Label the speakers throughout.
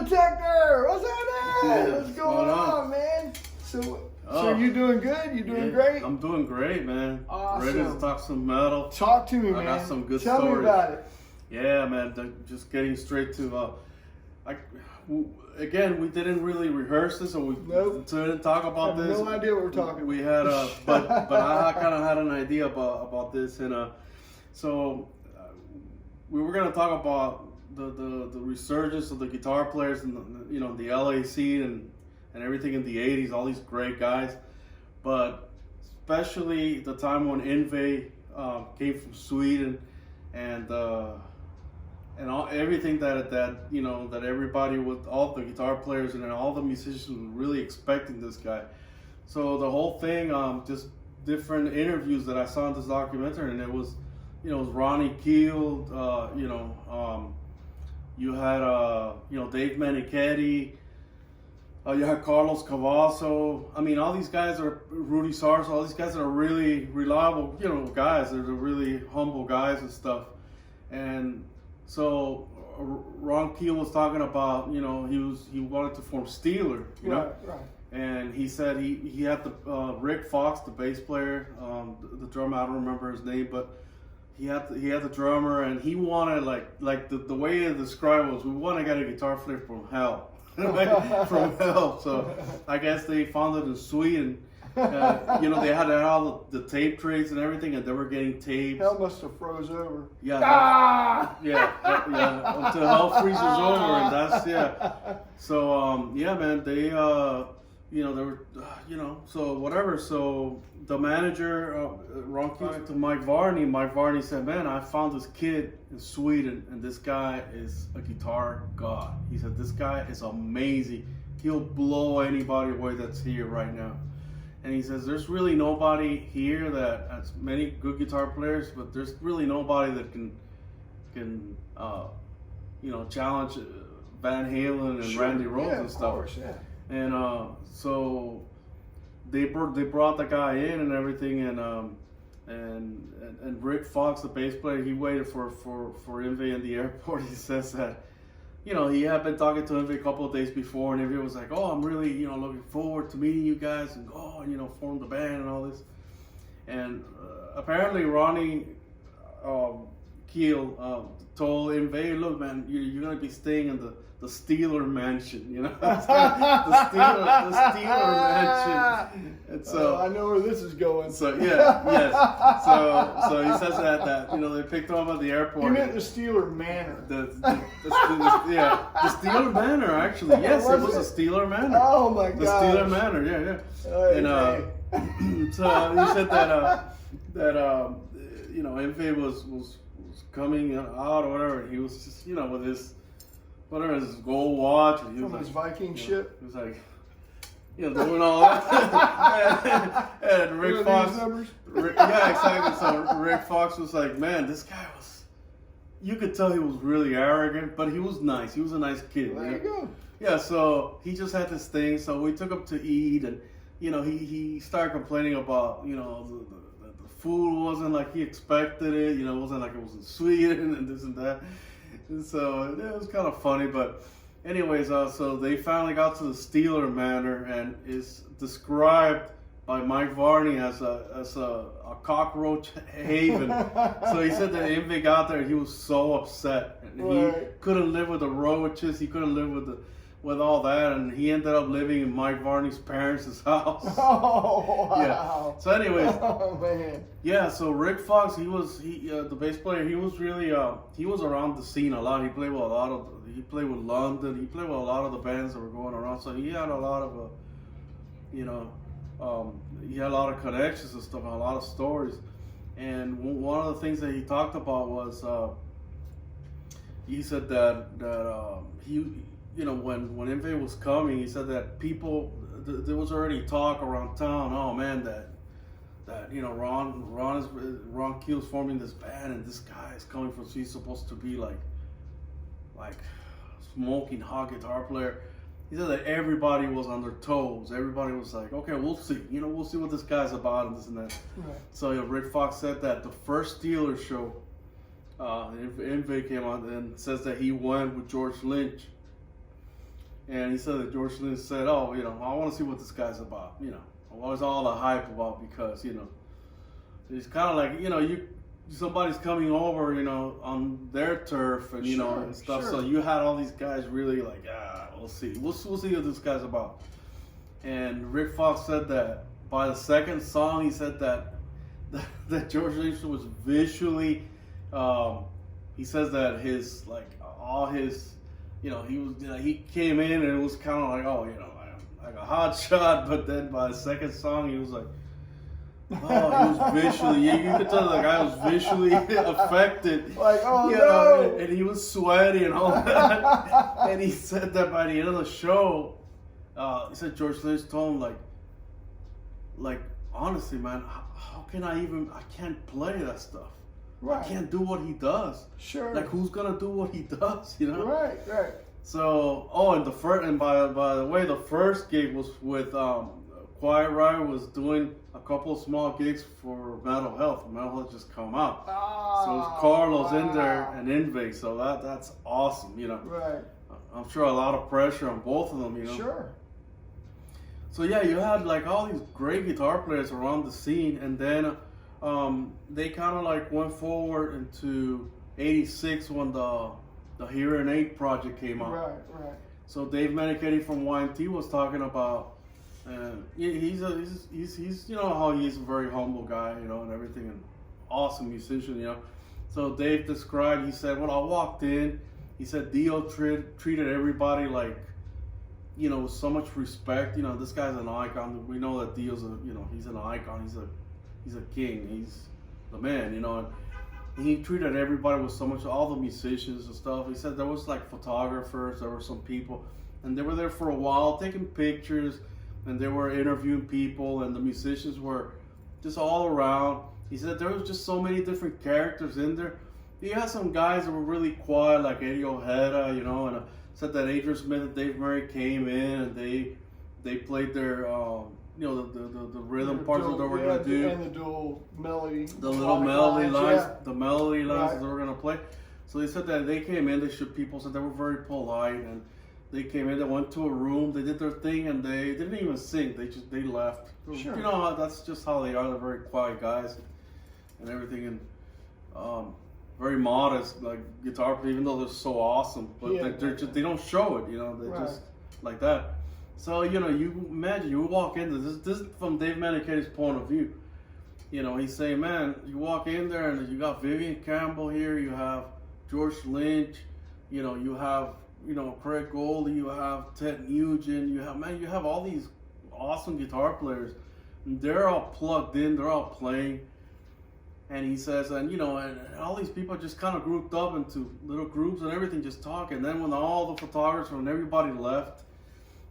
Speaker 1: Detector! What's happening?
Speaker 2: Yeah,
Speaker 1: What's going on, man? So you doing good? You doing
Speaker 2: yeah,
Speaker 1: great?
Speaker 2: I'm doing great, man.
Speaker 1: Awesome.
Speaker 2: Ready to talk some metal.
Speaker 1: Talk to me, man.
Speaker 2: I got some good
Speaker 1: Tell
Speaker 2: stories.
Speaker 1: me about it.
Speaker 2: Yeah, man. Just getting straight to. Again, we didn't really rehearse this, or we didn't talk about this.
Speaker 1: No idea what we're talking.
Speaker 2: We had, but I kind of had an idea about this, and so we were gonna talk about the resurgence of the guitar players and the LA scene and everything in the '80s, all these great guys, but especially the time when Yngwie came from Sweden and everything that everybody with all the guitar players and all the musicians were really expecting this guy. So the whole thing, just different interviews that I saw in this documentary, and it was Ronnie Keel, you had Dave Meniketti, you had Carlos Cavazo. I mean, all these guys are Rudy Sarzo. All these guys are really reliable, guys. They're really humble guys and stuff. And so Ron Keel was talking about, he wanted to form Steeler,
Speaker 1: Right.
Speaker 2: And he said he had the Rick Fox, the bass player, the drummer. I don't remember his name, but he had the drummer, and he wanted like the way he described it was, we want to get a guitar player from hell, from hell. So I guess they found it in Sweden. They had all the tape trades and everything, and they were getting tapes.
Speaker 1: Hell must have froze over.
Speaker 2: Yeah.
Speaker 1: Ah!
Speaker 2: Yeah. Until hell freezes over, and that's So man, they they were so whatever. So the manager Ron Keel to Mike Varney. Mike Varney said, "Man, I found this kid in Sweden, and this guy is a guitar god." He said, "This guy is amazing. He'll blow anybody away that's here right now." And he says, there's really nobody here that has many good guitar players, but there's really nobody that can challenge Van Halen and Randy Rhoads and stuff.
Speaker 1: Course, yeah.
Speaker 2: And so they brought the guy in and everything, and Rick Fox, the bass player, he waited for Yngwie in the airport. He says that he had been talking to Yngwie a couple of days before, and Yngwie was like, "Oh, I'm really, looking forward to meeting you guys and form the band and all this." And apparently Ronnie Keel told Yngwie, "Look, man, you're gonna be staying in the Steeler mansion, the Steeler mansion." And so
Speaker 1: I know where this is going.
Speaker 2: So yes. So he says that they picked him up at the airport.
Speaker 1: You meant the Steeler Manor.
Speaker 2: The Steeler Manor, actually. Yes, it was a Steeler Manor.
Speaker 1: Oh my God.
Speaker 2: The Steeler Manor, yeah. And so he said that Yngwie was coming out or whatever, and he was just with his his gold watch, and he was
Speaker 1: from his
Speaker 2: like,
Speaker 1: Viking ship.
Speaker 2: He was like, doing all that. and Rick Fox. Yeah, exactly. So Rick Fox was like, "Man, this guy was." You could tell he was really arrogant, but he was nice. He was a nice kid.
Speaker 1: There you go.
Speaker 2: Yeah, so he just had this thing. So we took him to eat, and he started complaining about the food wasn't like he expected it. It wasn't like it was in Sweden and this and that. And so it was kind of funny, but anyways, so they finally got to the Steeler Manor, and is described by Mike Varney as a cockroach haven. So he said that Yngwie got there, he was so upset, and he couldn't live with the roaches, he couldn't live with all that, and he ended up living in Mike Varney's parents' house.
Speaker 1: Oh wow!
Speaker 2: Yeah. So anyways,
Speaker 1: oh man.
Speaker 2: Yeah. So Rick Fox, the bass player. He was really he was around the scene a lot. He played with London. He played with a lot of the bands that were going around. So he had a lot of he had a lot of connections and stuff, and a lot of stories. And one of the things that he talked about was he said that he. When Yngwie was coming, he said that there was already talk around town. Oh man, that Ron Keel's forming this band, and this guy is coming from. So he's supposed to be like smoking hot guitar player. He said that everybody was on their toes. Everybody was like, okay, we'll see. We'll see what this guy's about and this and that.
Speaker 1: Right.
Speaker 2: So Rick Fox said that the first Steelers show, Yngwie came on and says that he went with George Lynch. And he said that George Lynch said, "Oh, I want to see what this guy's about. What was all the hype about? Because it's kind of like somebody's coming over, on their turf and and stuff.
Speaker 1: Sure.
Speaker 2: So you had all these guys really like, we'll see what this guy's about." And Rick Fox said that by the second song, he said that George Lynch was visually. He says that his all his, he was he came in and it was kind of like, oh, like a hot shot, but then by the second song he was like, oh, he was visually, you could tell the guy was visually affected.
Speaker 1: Like, oh no!
Speaker 2: And he was sweaty and all that. And he said that by the end of the show, he said George Lynch told him like honestly, man, how can I can't play that stuff.
Speaker 1: Right.
Speaker 2: I can't do what he does.
Speaker 1: Sure.
Speaker 2: Like, who's gonna do what he does?
Speaker 1: Right.
Speaker 2: So, by the way, the first gig was with Quiet Riot was doing a couple of small gigs for Mental Health. Mental Health just come out. So it's Carlos in there and Yngwie. So that's awesome.
Speaker 1: Right.
Speaker 2: I'm sure a lot of pressure on both of them.
Speaker 1: Sure.
Speaker 2: So yeah, you had like all these great guitar players around the scene, and then they kind of like went forward into '86 when the Hearing Aid project came out.
Speaker 1: Right.
Speaker 2: So Dave Meniketti from YNT was talking about, he's how he's a very humble guy, and everything, and awesome musician, So Dave described, he said, when I walked in, he said Dio treated everybody like, with so much respect. This guy's an icon. We know that Dio's he's an icon. He's a king. He's the man, and he treated everybody with so much, all the musicians and stuff. He said there was like photographers, there were some people, and they were there for a while taking pictures, and they were interviewing people, and the musicians were just all around. He said there was just so many different characters in there. He had some guys that were really quiet, like Eddie Ojeda, and said that Adrian Smith and Dave Murray came in and they played their the rhythm parts that they were gonna do,
Speaker 1: and the dual melody,
Speaker 2: the little melody lines,
Speaker 1: yeah.
Speaker 2: the melody lines
Speaker 1: Right.
Speaker 2: that they were gonna play. So they said that they came in, they shook people, said they were very polite, and they came in, they went to a room, they did their thing, and they didn't even sing. They left.
Speaker 1: Sure.
Speaker 2: That's just how they are. They're very quiet guys and everything, and very modest, like guitar players, even though they're so awesome, but
Speaker 1: Yeah.
Speaker 2: they don't show it. They're
Speaker 1: Right.
Speaker 2: just like that. So you imagine you walk into this. This is from Dave Meniketti's point of view. He's saying, man, you walk in there and you got Vivian Campbell here, you have George Lynch, you have Craig Goldy, you have Ted Nugent, you have all these awesome guitar players, and they're all plugged in, they're all playing. And he says, and all these people just kind of grouped up into little groups and everything, just talking. And then when all the photographers and everybody left,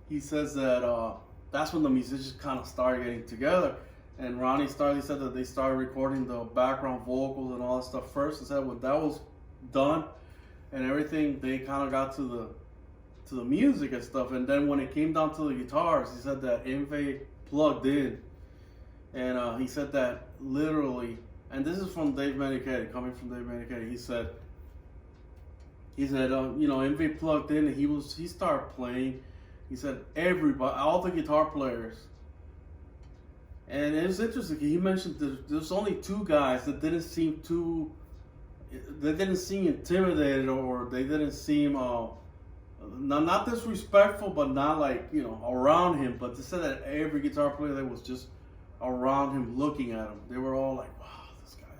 Speaker 2: he says that that's when the musicians kind of started getting together. And Ronnie said that they started recording the background vocals and all that stuff first. And said when that was done and everything, they kind of got to the music and stuff. And then when it came down to the guitars, he said that Yngwie plugged in. And he said that literally, and this is from Dave Meniketti, coming from Dave Meniketti, he said, Yngwie plugged in and he started playing. He said everybody, all the guitar players, and it was interesting. He mentioned there's only two guys that didn't seem intimidated, or they didn't seem not disrespectful, but not like around him. But they said that every guitar player that was just around him, looking at him, they were all like, wow, this guy.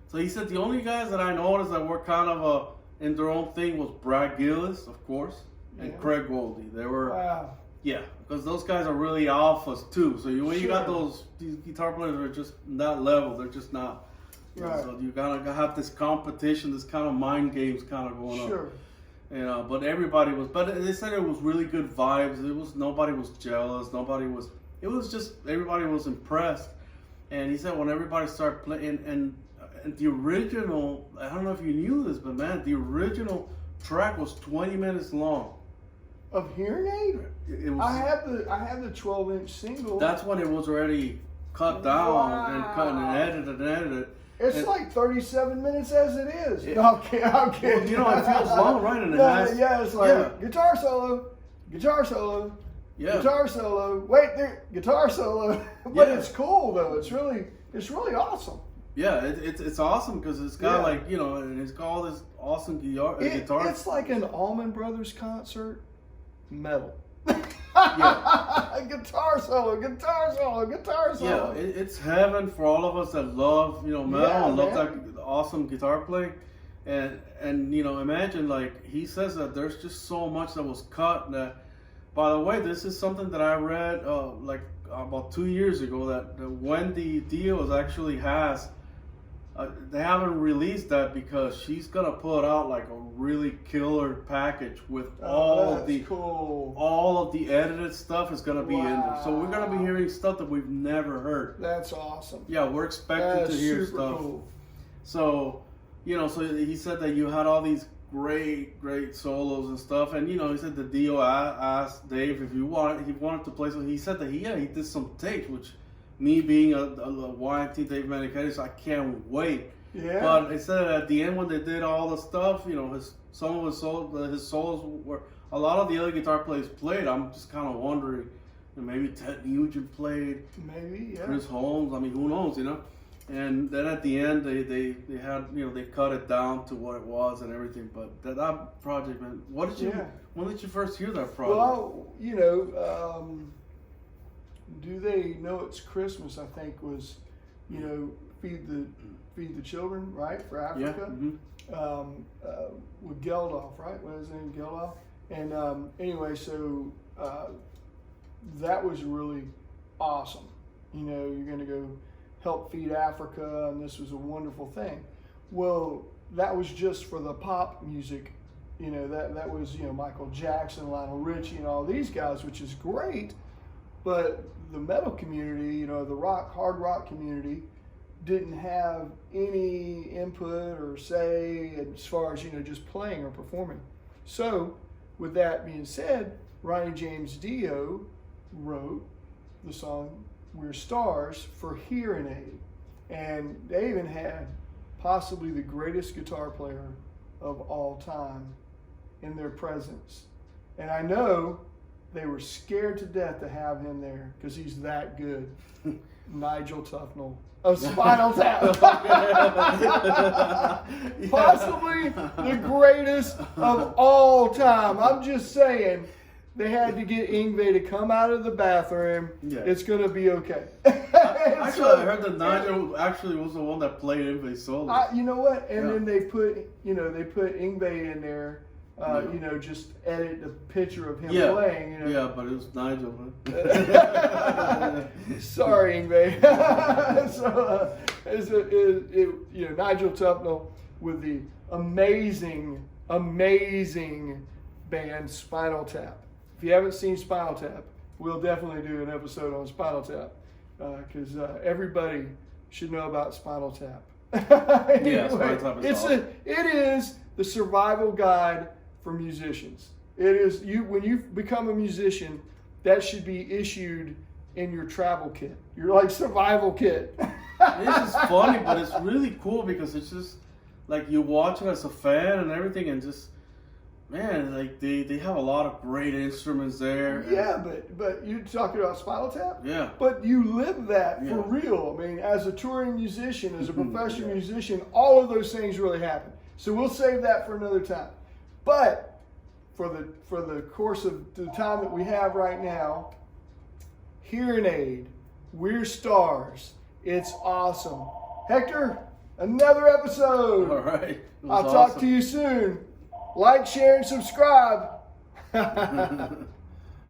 Speaker 2: So he said the only guys that I noticed that were kind of in their own thing was Brad Gillis, of course. And Craig Goldy. They were, because those guys are really alphas too. So when you got these guitar players that are just that level, they're just not. Right. So you gotta have this competition, this kind of mind games kind of going on. But everybody was. But they said it was really good vibes. Nobody was jealous. It was just everybody was impressed. And he said when everybody started playing, and the original, I don't know if you knew this, but man, the original track was 20 minutes long.
Speaker 1: Of Hearing Aid?
Speaker 2: It was,
Speaker 1: I have the 12-inch single.
Speaker 2: That's when it was already cut down and cut and edited.
Speaker 1: It's like 37 minutes as it is. No, I'm kidding.
Speaker 2: Well, it feels long, right? And
Speaker 1: it's like guitar solo. guitar solo,
Speaker 2: Yeah.
Speaker 1: guitar solo. Wait, there, guitar solo. But it's cool though. It's really awesome.
Speaker 2: Yeah, it's awesome because it's got
Speaker 1: Yeah.
Speaker 2: like, you know, and it's got all this awesome guitar.
Speaker 1: It's like an Allman Brothers concert, metal. Guitar solo, guitar solo, guitar solo.
Speaker 2: Yeah, it's heaven for all of us that love, you know, metal
Speaker 1: Yeah,
Speaker 2: and love
Speaker 1: man.
Speaker 2: that awesome guitar playing. And you know, imagine, like, he says that there's just so much that was cut that, by the way, this is something that I read like about 2 years ago, that when the deal actually has, they haven't released that because she's gonna put out like a really killer package with all of the
Speaker 1: cool.
Speaker 2: all of the edited stuff is gonna be in there. So we're gonna be
Speaker 1: Wow.
Speaker 2: hearing stuff that we've never heard.
Speaker 1: That's awesome.
Speaker 2: Yeah, we're expecting
Speaker 1: That's
Speaker 2: to hear
Speaker 1: super
Speaker 2: stuff.
Speaker 1: cool.
Speaker 2: So, you know, so he said that you had all these great solos and stuff, and you know, he said the Dio asked Dave if he wanted to play. So he said that he did some takes, which, me being a YT Dave Meniketti, so I can't wait.
Speaker 1: Yeah.
Speaker 2: But he said at the end when they did all the stuff, you know, some of his solos were a lot of the other guitar players played. I'm just kind of wondering, you know, maybe Ted Nugent played,
Speaker 1: Maybe, yeah.
Speaker 2: Chris Holmes. I mean, who knows, you know? And then at the end, they had, you know, they cut it down to what it was and everything. But that project, man, when did you first hear that project?
Speaker 1: Well, you know, Do They Know It's Christmas, I think, was, you know, Feed the Children, right, for Africa.
Speaker 2: Yeah. Mm-hmm.
Speaker 1: With Geldof, right? What is his name? Geldof. And anyway, so that was really awesome. You know, you're going to go help feed Africa, and this was a wonderful thing. Well, that was just for the pop music. You know, that was, you know, Michael Jackson, Lionel Richie, and all these guys, which is great. But the metal community, you know, the hard rock community, didn't have any input or say as far as, you know, just playing or performing. So, with that being said, Ronnie James Dio wrote the song We're Stars for Hearing Aid. And they even had possibly the greatest guitar player of all time in their presence. And I know they were scared to death to have him there because he's that good. Nigel Tufnell of Spinal Tap. Possibly the greatest of all time. I'm just saying, they had to get Yngwie to come out of the bathroom. Yeah. It's going to be okay.
Speaker 2: Actually, I heard that Nigel actually was the one that played Yngwie solo.
Speaker 1: You know what? And then they put Yngwie in there. You know, just edit the picture of him playing. You know.
Speaker 2: Yeah, but it was Nigel.
Speaker 1: Sorry, Yngwie. So, you know, Nigel Tufnell with the amazing band Spinal Tap. If you haven't seen Spinal Tap, we'll definitely do an episode on Spinal Tap because everybody should know about Spinal Tap. Anyway,
Speaker 2: yeah, Spinal Tap is awesome.
Speaker 1: It is the survival guide for musicians. It is when you become a musician, that should be issued in your travel kit. Your like survival kit.
Speaker 2: This is funny, but it's really cool because it's just like you watch it as a fan and everything, and just man, like they have a lot of great instruments there.
Speaker 1: Yeah, but you're talking about Spinal Tap?
Speaker 2: Yeah.
Speaker 1: But you live that for real. I mean, as a touring musician, as a professional musician, all of those things really happen. So we'll save that for another time. But for the course of the time that we have right now, Hearing Aid, We're Stars. It's awesome. Hector, another episode.
Speaker 2: All right.
Speaker 1: I'll talk to you soon. Like, share, and subscribe.